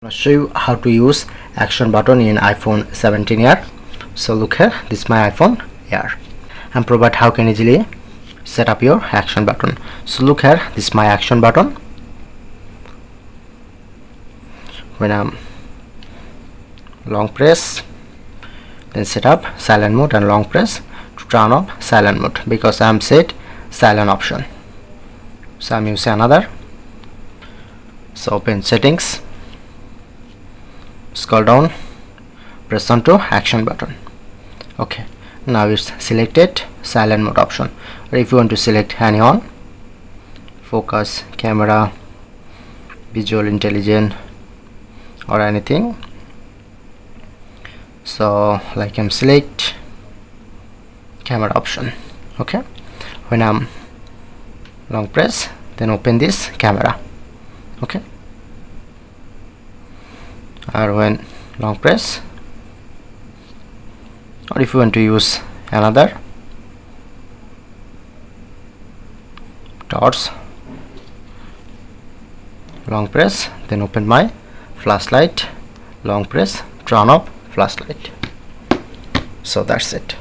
I'll show you how to use action button in iPhone 17 Air. So look here, this is my iPhone Air, and provide how can easily set up your action button. So look here, this is my action button. When I'm long press, then set up silent mode and long press to turn off silent mode, because I'm set silent option. So I'm using another. So open settings, scroll down, press on to action button. Okay, now it's selected silent mode option. Or if you want to select any on, focus, camera, visual intelligence, or anything. So like I'm select camera option. Okay, when I'm long press, then open this camera. Okay, or when long press, or if you want to use another torch, long press, then open my flashlight, long press, turn off flashlight. So that's it.